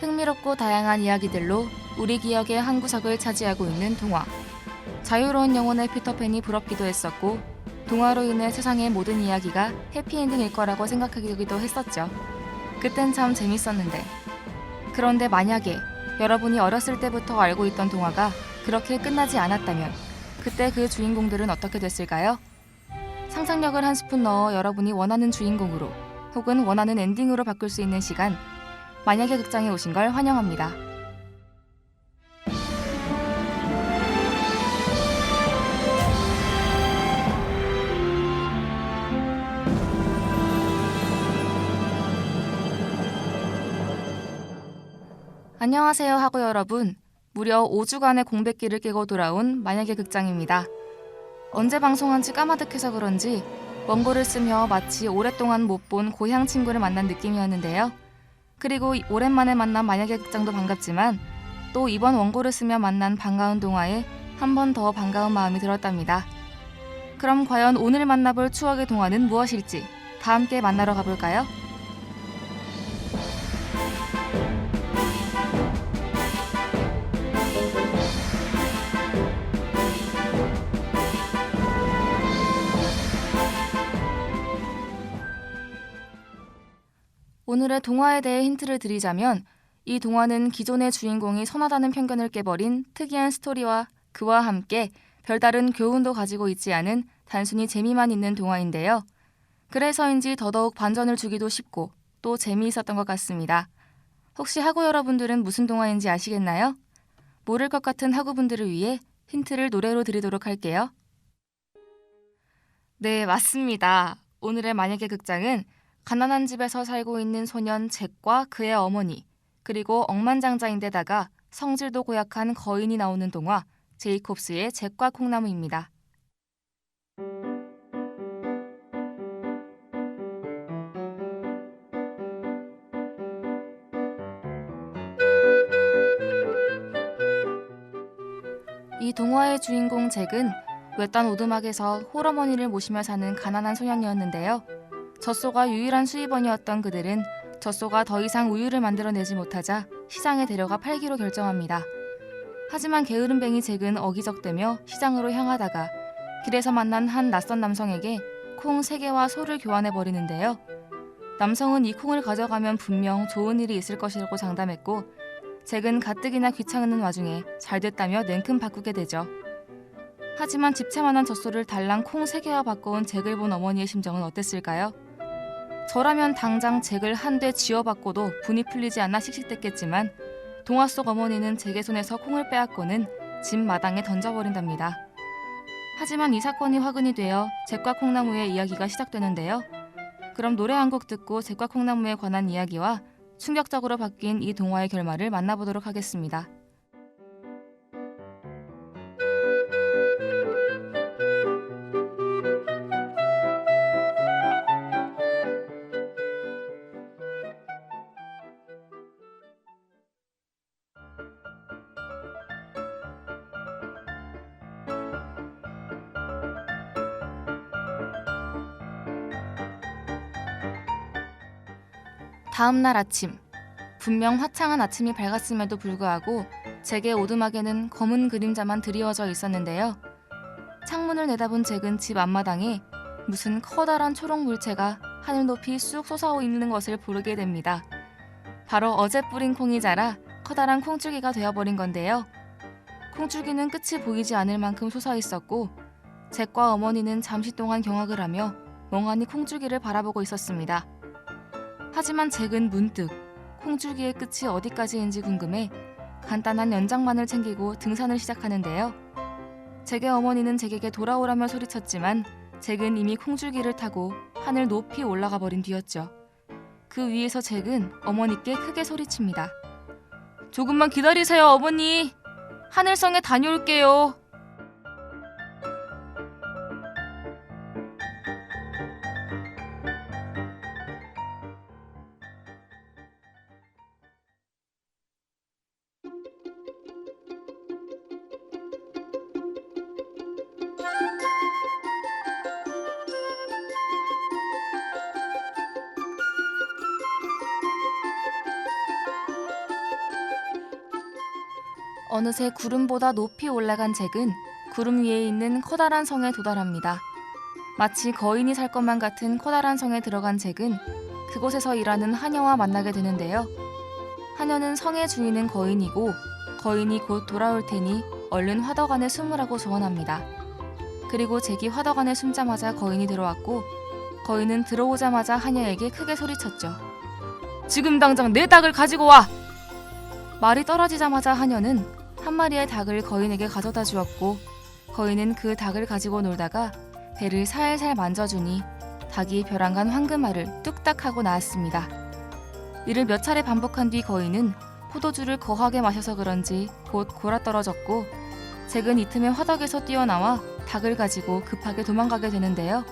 흥미롭고 다양한 이야기들로 우리 기억의 한 구석을 차지하고 있는 동화. 자유로운 영혼의 피터팬이 부럽기도 했었고, 동화로 인해 세상의 모든 이야기가 해피엔딩일 거라고 생각하기도 했었죠. 그땐 참 재밌었는데. 그런데 만약에 여러분이 어렸을 때부터 알고 있던 동화가 그렇게 끝나지 않았다면 그때 그 주인공들은 어떻게 됐을까요? 상상력을 한 스푼 넣어 여러분이 원하는 주인공으로 혹은 원하는 엔딩으로 바꿀 수 있는 시간, 만약에 극장에 오신 걸 환영합니다. 안녕하세요 하고 여러분, 무려 5주간의 공백기를 깨고 돌아온 만약에 극장입니다. 언제 방송한지 까마득해서 그런지 원고를 쓰며 마치 오랫동안 못 본 고향 친구를 만난 느낌이었는데요. 그리고 오랜만에 만난 만약에 극장도 반갑지만 또 이번 원고를 쓰며 만난 반가운 동화에 한 번 더 반가운 마음이 들었답니다. 그럼 과연 오늘 만나볼 추억의 동화는 무엇일지 다 함께 만나러 가볼까요? 오늘의 동화에 대해 힌트를 드리자면, 이 동화는 기존의 주인공이 선하다는 편견을 깨버린 특이한 스토리와 그와 함께 별다른 교훈도 가지고 있지 않은 단순히 재미만 있는 동화인데요. 그래서인지 더더욱 반전을 주기도 쉽고 또 재미있었던 것 같습니다. 혹시 학우 여러분들은 무슨 동화인지 아시겠나요? 모를 것 같은 학우분들을 위해 힌트를 노래로 드리도록 할게요. 네, 맞습니다. 오늘의 만약에 극장은 가난한 집에서 살고 있는 소년 잭과 그의 어머니, 그리고 억만장자인데다가 성질도 고약한 거인이 나오는 동화 제이콥스의 잭과 콩나무입니다. 이 동화의 주인공 잭은 외딴 오두막에서 홀어머니를 모시며 사는 가난한 소년이었는데요. 젖소가 유일한 수입원이었던 그들은 젖소가 더 이상 우유를 만들어내지 못하자 시장에 데려가 팔기로 결정합니다. 하지만 게으름뱅이 잭은 어기적대며 시장으로 향하다가 길에서 만난 한 낯선 남성에게 콩 3개와 소를 교환해버리는데요. 남성은 이 콩을 가져가면 분명 좋은 일이 있을 것이라고 장담했고, 잭은 가뜩이나 귀찮은 와중에 잘됐다며 냉큼 바꾸게 되죠. 하지만 집채만한 젖소를 달랑 콩 3개와 바꿔온 잭을 본 어머니의 심정은 어땠을까요? 저라면 당장 잭을 한 대 쥐어받고도 분이 풀리지 않아 씩씩댔겠지만, 동화 속 어머니는 잭의 손에서 콩을 빼앗고는 집 마당에 던져버린답니다. 하지만 이 사건이 화근이 되어 잭과 콩나무의 이야기가 시작되는데요. 그럼 노래 한 곡 듣고 잭과 콩나무에 관한 이야기와 충격적으로 바뀐 이 동화의 결말을 만나보도록 하겠습니다. 다음 날 아침, 분명 화창한 아침이 밝았음에도 불구하고 잭의 오두막에는 검은 그림자만 드리워져 있었는데요. 창문을 내다본 잭은 집 앞마당에 무슨 커다란 초록 물체가 하늘 높이 쑥 솟아있는 것을 보게 됩니다. 바로 어제 뿌린 콩이 자라 커다란 콩줄기가 되어버린 건데요. 콩줄기는 끝이 보이지 않을 만큼 솟아있었고, 잭과 어머니는 잠시 동안 경악을 하며 멍하니 콩줄기를 바라보고 있었습니다. 하지만 잭은 문득 콩줄기의 끝이 어디까지인지 궁금해 간단한 연장만을 챙기고 등산을 시작하는데요. 잭의 어머니는 잭에게 돌아오라며 소리쳤지만 잭은 이미 콩줄기를 타고 하늘 높이 올라가 버린 뒤였죠. 그 위에서 잭은 어머니께 크게 소리칩니다. 조금만 기다리세요, 어머니. 하늘성에 다녀올게요. 어느새 구름보다 높이 올라간 잭은 구름 위에 있는 커다란 성에 도달합니다. 마치 거인이 살 것만 같은 커다란 성에 들어간 잭은 그곳에서 일하는 하녀와 만나게 되는데요. 하녀는 성의 주인은 거인이고 거인이 곧 돌아올 테니 얼른 화덕 안에 숨으라고 조언합니다. 그리고 잭이 화덕 안에 숨자마자 거인이 들어왔고 거인은 들어오자마자 하녀에게 크게 소리쳤죠. 지금 당장 내 닭을 가지고 와! 말이 떨어지자마자 하녀는 한 마리의 닭을 거인에게 가져다 주었고 거인은 그 닭을 가지고 놀다가 배를 살살 만져주니 닭이 벼랑간 황금알을 뚝딱 하고 나왔습니다. 이를 몇 차례 반복한 뒤 거인은 포도주를 거하게 마셔서 그런지 곧 골아떨어졌고 잭은 이 틈에 화덕에서 뛰어나와 닭을 가지고 급하게 도망가게 되는데요.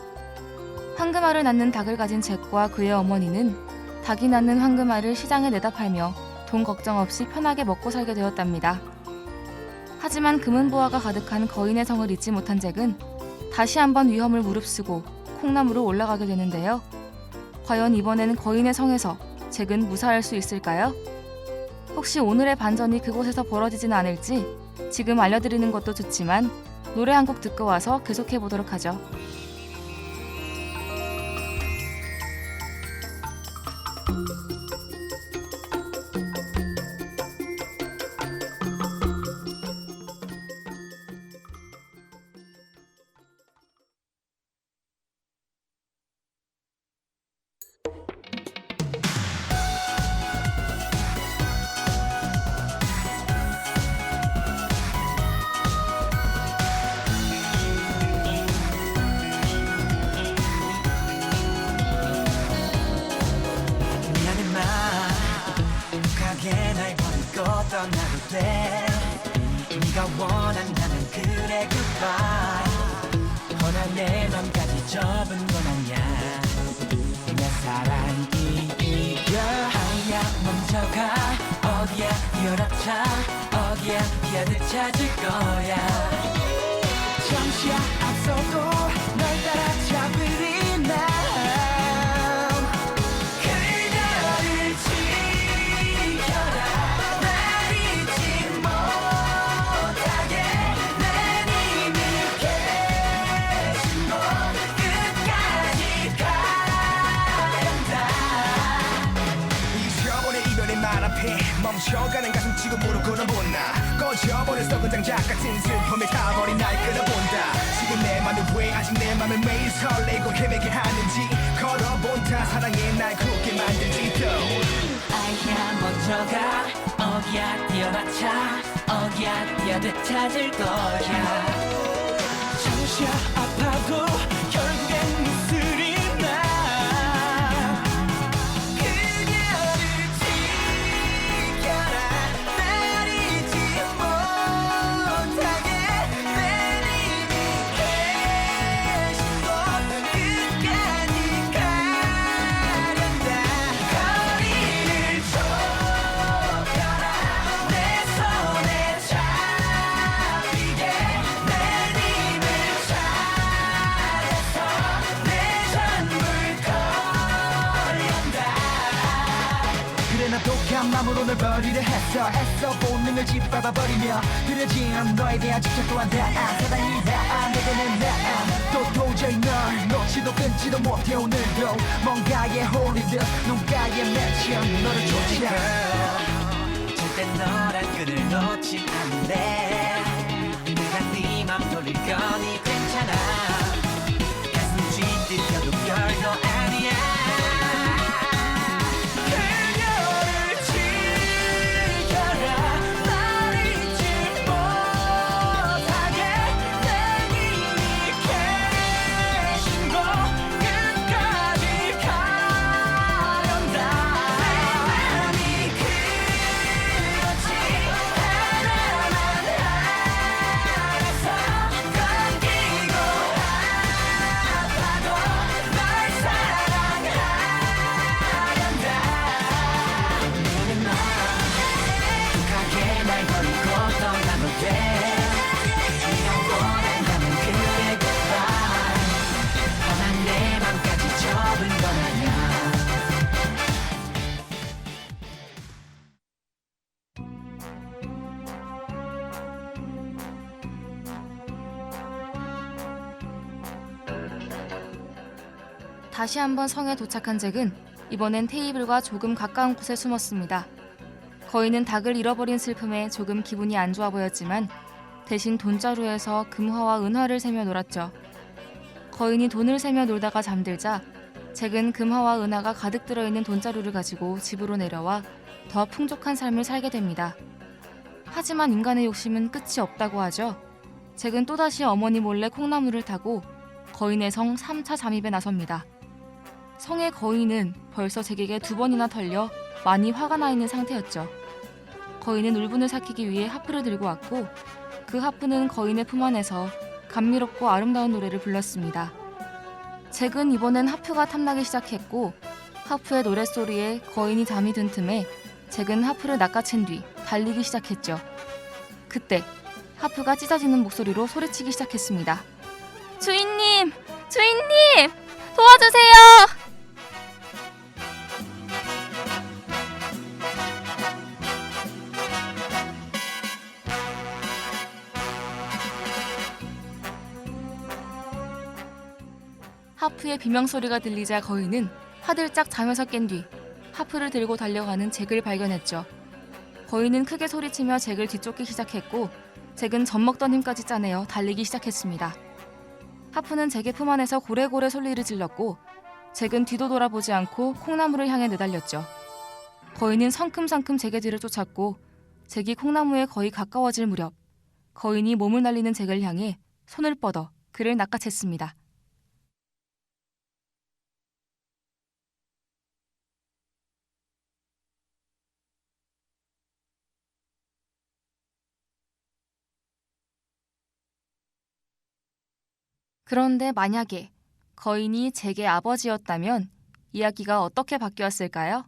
황금알을 낳는 닭을 가진 잭과 그의 어머니는 닭이 낳는 황금알을 시장에 내다 팔며 돈 걱정 없이 편하게 먹고 살게 되었답니다. 하지만 금은보화가 가득한 거인의 성을 잊지 못한 잭은 다시 한번 위험을 무릅쓰고 콩나무로 올라가게 되는데요. 과연 이번에는 거인의 성에서 잭은 무사할 수 있을까요? 혹시 오늘의 반전이 그곳에서 벌어지지는 않을지 지금 알려드리는 것도 좋지만 노래 한 곡 듣고 와서 계속해보도록 하죠. 떠나도 돼 네가 원한다면 그래 goodbye 허나 내 맘까지 접은 건 아니야 내 사랑이 이겨 아야 먼저 가 어디야 뛰어라차 어디야 피하듯 찾을 거야 잠시야 앞서도 널 따라잡으리 나 멈춰가는 가슴 지금으로 끊어본다 꺼져버린 썩은 장작 같은 슬픔에 타버린 날 끌어본다 지금 내 맘이 왜 아직 내 맘을 매일 설레고 헤매게 하는지 걸어본다 사랑에 날 굳게 만들지도 아야 먼저 가 어디야 뛰어라차 어디야 뛰어듯 찾을 거야 잠시야 아파도 결국엔 입술이 마음으로 널 버리려 했어 본능을 짓밟아버리며 흐려진 너에 대한 집착 또한 다 사랑이다 내 눈엔 나또 도저히 널 놓지도 끊지도 못해 오늘도 뭔가에 홀린 듯 눈가에 맺혀 너를 쫓아 절대 너란 끈을 놓지 않네 내가 네 맘 돌릴 거니 괜찮아 가슴 쥐뜯겨도 별거 아니야 다시 한번 성에 도착한 잭은 이번엔 테이블과 조금 가까운 곳에 숨었습니다. 거인은 닭을 잃어버린 슬픔에 조금 기분이 안 좋아 보였지만 대신 돈자루에서 금화와 은화를 세며 놀았죠. 거인이 돈을 세며 놀다가 잠들자 잭은 금화와 은화가 가득 들어있는 돈자루를 가지고 집으로 내려와 더 풍족한 삶을 살게 됩니다. 하지만 인간의 욕심은 끝이 없다고 하죠. 잭은 또다시 어머니 몰래 콩나물을 타고 거인의 성 3차 잠입에 나섭니다. 성의 거인은 벌써 잭에게 2번이나 털려 많이 화가 나 있는 상태였죠. 거인은 울분을 삭히기 위해 하프를 들고 왔고 그 하프는 거인의 품 안에서 감미롭고 아름다운 노래를 불렀습니다. 잭은 이번엔 하프가 탐나기 시작했고 하프의 노랫소리에 거인이 잠이 든 틈에 잭은 하프를 낚아챈 뒤 달리기 시작했죠. 그때 하프가 찢어지는 목소리로 소리치기 시작했습니다. 주인님! 주인님! 도와주세요! 하프의 비명소리가 들리자 거인은 화들짝 잠에서 깬 뒤 하프를 들고 달려가는 잭을 발견했죠. 거인은 크게 소리치며 잭을 뒤쫓기 시작했고 잭은 젖먹던 힘까지 짜내어 달리기 시작했습니다. 하프는 잭의 품 안에서 고래고래 소리를 질렀고 잭은 뒤도 돌아보지 않고 콩나무를 향해 내달렸죠. 거인은 성큼성큼 잭의 뒤를 쫓았고 잭이 콩나무에 거의 가까워질 무렵 거인이 몸을 날리는 잭을 향해 손을 뻗어 그를 낚아챘습니다. 그런데 만약에 거인이 잭의 아버지였다면 이야기가 어떻게 바뀌었을까요?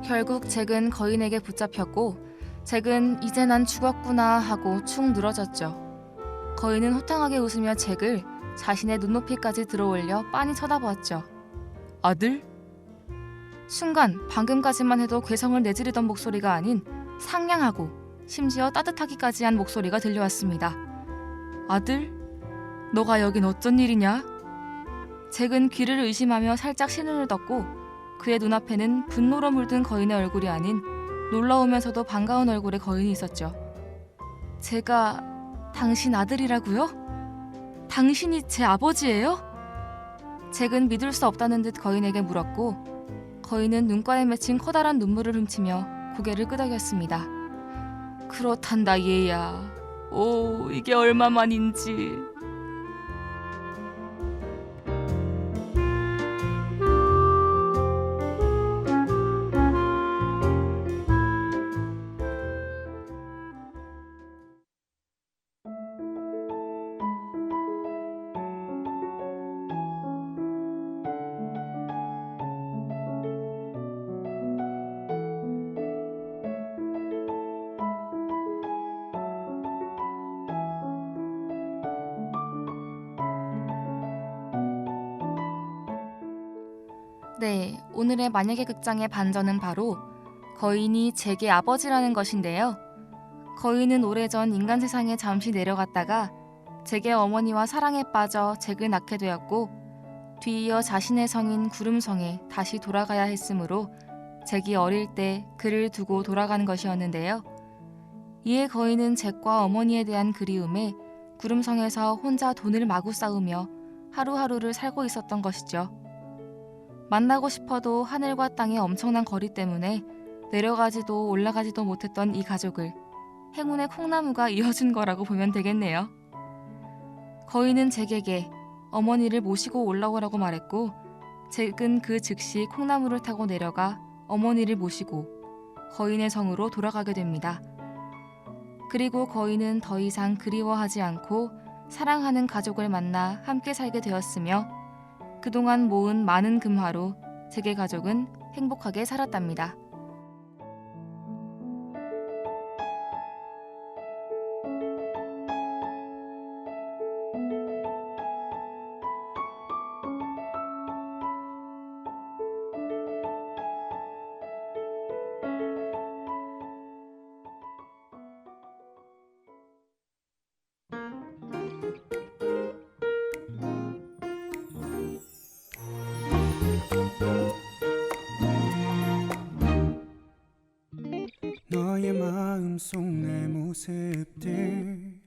결국 잭은 거인에게 붙잡혔고 잭은 이제 난 죽었구나 하고 축 늘어졌죠. 거인은 호탕하게 웃으며 잭을 자신의 눈높이까지 들어올려 빤히 쳐다보았죠. 아들? 순간 방금까지만 해도 괴성을 내지르던 목소리가 아닌 상냥하고 심지어 따뜻하기까지 한 목소리가 들려왔습니다. 아들? 너가 여긴 어쩐 일이냐? 잭은 귀를 의심하며 살짝 신음을 떴고 그의 눈앞에는 분노로 물든 거인의 얼굴이 아닌 놀라우면서도 반가운 얼굴의 거인이 있었죠. 제가 당신 아들이라고요? 당신이 제 아버지예요? 잭은 믿을 수 없다는 듯 거인에게 물었고 거인은 눈가에 맺힌 커다란 눈물을 훔치며 고개를 끄덕였습니다. 그렇단다 얘야. 오, 이게 얼마만인지. 네, 오늘의 만약의 극장의 반전은 바로 거인이 잭의 아버지라는 것인데요. 거인은 오래전 인간 세상에 잠시 내려갔다가 잭의 어머니와 사랑에 빠져 잭을 낳게 되었고 뒤이어 자신의 성인 구름성에 다시 돌아가야 했으므로 잭이 어릴 때 그를 두고 돌아가는 것이었는데요. 이에 거인은 잭과 어머니에 대한 그리움에 구름성에서 혼자 돈을 마구 쌓으며 하루하루를 살고 있었던 것이죠. 만나고 싶어도 하늘과 땅의 엄청난 거리 때문에 내려가지도 올라가지도 못했던 이 가족을 행운의 콩나무가 이어준 거라고 보면 되겠네요. 거인은 잭에게 어머니를 모시고 올라오라고 말했고 잭은 그 즉시 콩나무를 타고 내려가 어머니를 모시고 거인의 성으로 돌아가게 됩니다. 그리고 거인은 더 이상 그리워하지 않고 사랑하는 가족을 만나 함께 살게 되었으며 그동안 모은 많은 금화로 잭의 가족은 행복하게 살았답니다. 마음속 내 모습들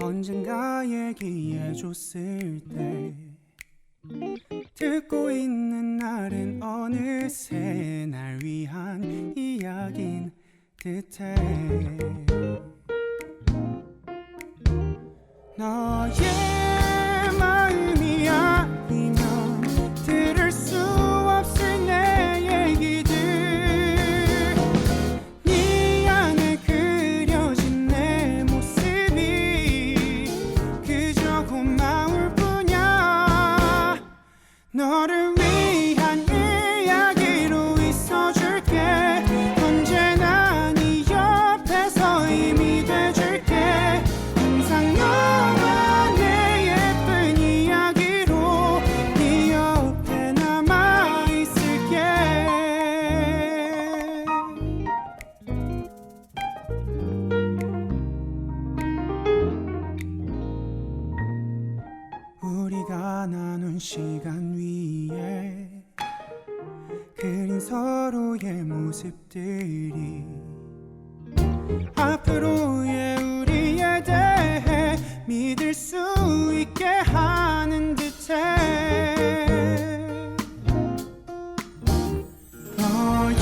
언젠가 얘기해줬을 때 듣고 있는 날은 어느새 날 위한 이야기인 듯해. 너의 마음이 아니면 들을 수 없을 내 얘기들, 네 안에 그려진 내 모습이 그저 고마울 뿐이야. 너를 위한 이야기로 있어줄게. 언제나 네 옆에서 힘이 돼줄게. 항상 너와 내 예쁜 이야기로 네 옆에 남아있을게. 우리가 나눈 시간 위에 그린 서로의 모습들이 앞으로의 우리에 대해 믿을 수 있게 하는 듯해. 너의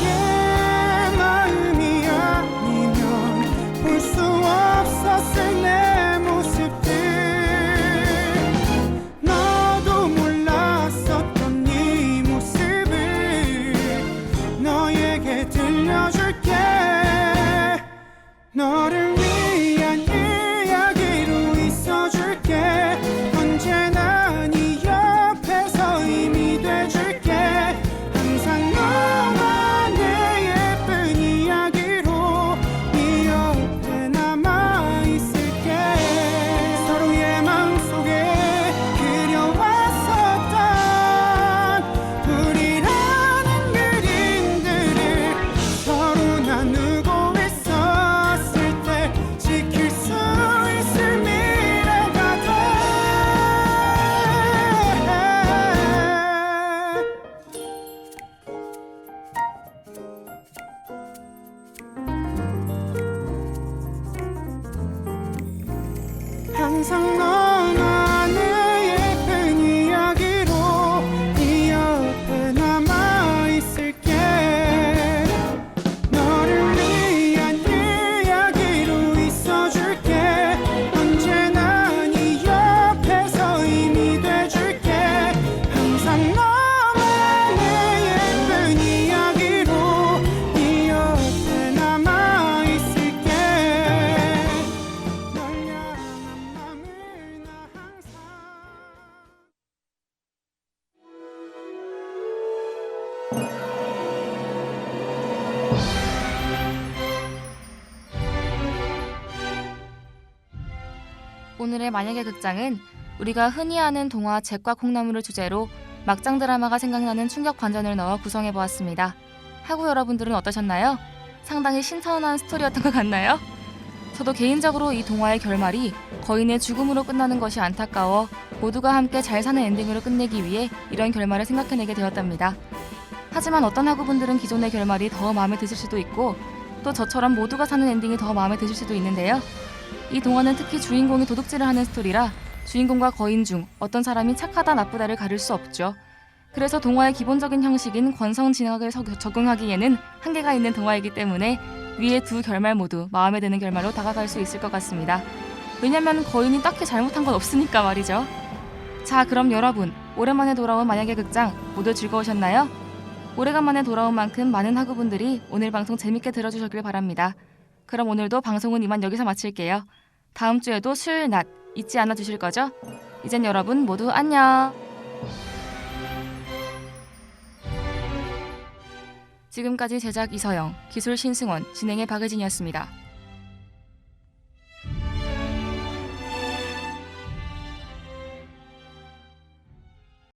마음이 아니면 볼 수 없었을 내 모습들, 너도 몰랐었던 네 모습을 너에게 들려줄게. 너를 위한 이야기로 있어줄게. 언제나 네 옆에서 힘이 돼줄게. 항상 너와 내 예쁜 이야기로 네 옆에 남아있을게. 서로의 마음속에 그려왔었던 우리라는 그림들을 서로 나누고 있었을 때 지킬 수 있을 미래가 돼. 항상 너와 내 예쁜 이야기로 네 옆에 남아있을게. 너를 위한 이야기로 있어줄게. 언제나 네 옆에서 힘이 돼줄게. 항상 너와 내 예쁜 이야기로 네 옆에 남아있을게. 널 향한 맘을 나 항상 오늘의 만약의 극장은 우리가 흔히 아는 동화 잭과 콩나물을 주제로 막장 드라마가 생각나는 충격 반전을 넣어 구성해보았습니다. 하고 여러분들은 어떠셨나요? 상당히 신선한 스토리였던 것 같나요? 저도 개인적으로 이 동화의 결말이 거인의 죽음으로 끝나는 것이 안타까워 모두가 함께 잘 사는 엔딩으로 끝내기 위해 이런 결말을 생각해내게 되었답니다. 하지만 어떤 학우분들은 기존의 결말이 더 마음에 드실 수도 있고 또 저처럼 모두가 사는 엔딩이 더 마음에 드실 수도 있는데요. 이 동화는 특히 주인공이 도둑질을 하는 스토리라 주인공과 거인 중 어떤 사람이 착하다 나쁘다를 가릴 수 없죠. 그래서 동화의 기본적인 형식인 권성징악을 적응하기에는 한계가 있는 동화이기 때문에 위의 두 결말 모두 마음에 드는 결말로 다가갈 수 있을 것 같습니다. 왜냐면 거인이 딱히 잘못한 건 없으니까 말이죠. 자, 그럼 여러분, 오랜만에 돌아온 만약의 극장 모두 즐거우셨나요? 오래간만에 돌아온 만큼 많은 학우분들이 오늘 방송 재밌게 들어주셨길 바랍니다. 그럼 오늘도 방송은 이만 여기서 마칠게요. 다음 주에도 수요일 낮 잊지 않아 주실 거죠? 이젠 여러분 모두 안녕. 지금까지 제작 이서영, 기술 신승원, 진행의 박의진이었습니다.